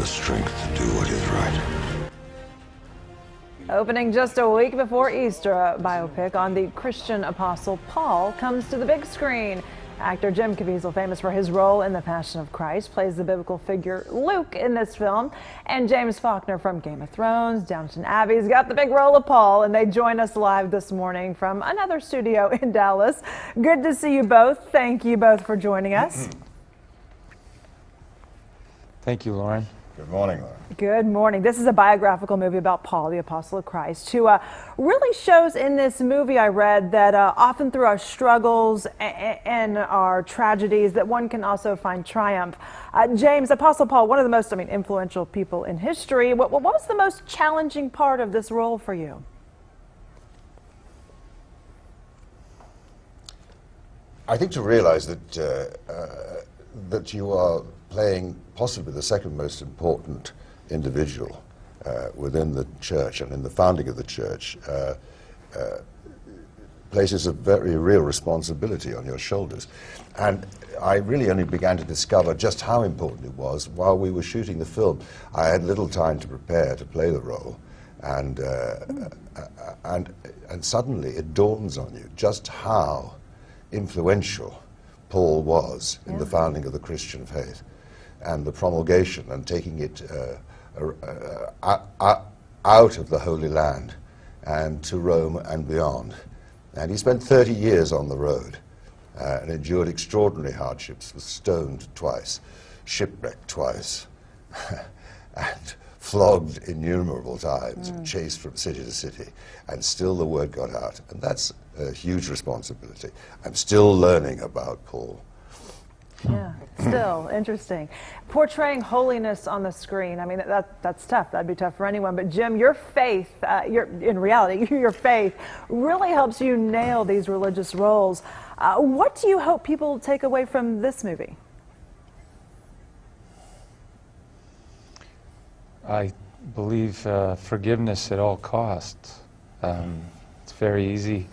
the strength to do what is right. Opening just a week before Easter, a biopic on the Christian apostle Paul comes to the big screen. Actor Jim Caviezel, famous for his role in The Passion of Christ, plays the biblical figure Luke in this film. And James FAULKNER from Game of Thrones, Downton Abbey's got the big role of Paul, and they join us live this morning from another studio in Dallas. Good to see you both. Thank you both for joining us. Thank you, Lauren. Good morning, Lauren. Good morning. This is a biographical movie about Paul, the Apostle of Christ, who really shows in this movie, I read, that often through our struggles and our tragedies, that one can also find triumph. James, Apostle Paul, one of the most, influential people in history. What was the most challenging part of this role for you? I think to realize that that you are playing possibly the second most important individual within the church and in the founding of the church places a very real responsibility on your shoulders. And I really only began to discover just how important it was while we were shooting the film. I had little time to prepare to play the role, and suddenly it dawns on you just how influential Paul was in the founding of the Christian faith and the promulgation and taking it out of the Holy Land and to Rome and beyond. And he spent 30 years on the road and endured extraordinary hardships, was stoned twice, shipwrecked twice, and flogged innumerable times, and chased from city to city, and still the word got out. And that's a huge responsibility. I'm still learning about Paul. Yeah, still interesting. Portraying holiness on the screen, that's tough. That'd be tough for anyone. But Jim, your faith, in reality, your faith really helps you nail these religious roles. What do you hope people take away from this movie? I believe forgiveness at all costs. It's very easy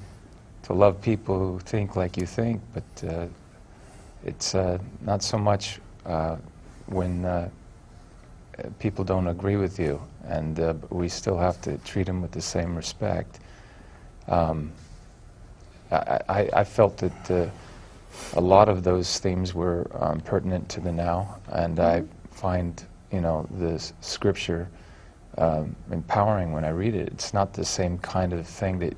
to love people who think like you think, but it's not so much when people don't agree with you, and we still have to treat them with the same respect. I felt that a lot of those themes were pertinent to the now, and I find this scripture empowering when I read it. It's not the same kind of thing that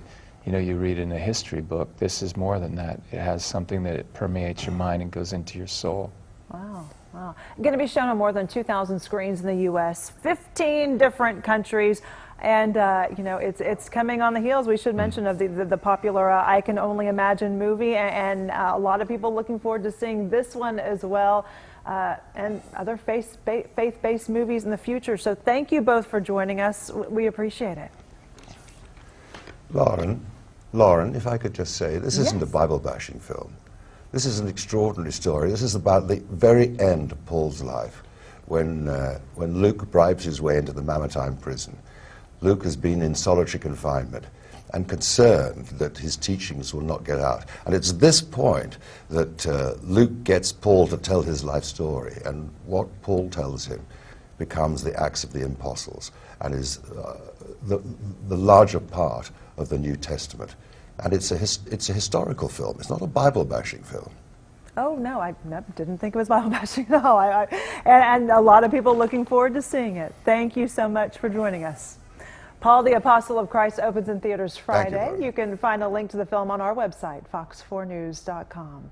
you read in a history book. This is more than that. It has something that permeates your mind and goes into your soul. Wow, wow. Going to be shown on more than 2,000 screens in the U.S., 15 different countries, and it's coming on the heels, we should mention, of the popular I Can Only Imagine movie, and a lot of people looking forward to seeing this one as well, and other faith-based movies in the future. So thank you both for joining us. We appreciate it. Lauren, if I could just say, this isn't a Bible-bashing film. This is an extraordinary story. This is about the very end of Paul's life, when Luke bribes his way into the Mamertine prison. Luke has been in solitary confinement and concerned that his teachings will not get out. And it's at this point that Luke gets Paul to tell his life story, and what Paul tells him becomes the Acts of the Apostles and is the larger part of the New Testament. And it's a historical film. It's not a Bible-bashing film. Oh, no, I didn't think it was Bible-bashing at all. And a lot of people looking forward to seeing it. Thank you so much for joining us. Paul, the Apostle of Christ opens in theaters Friday. You can find a link to the film on our website, fox4news.com.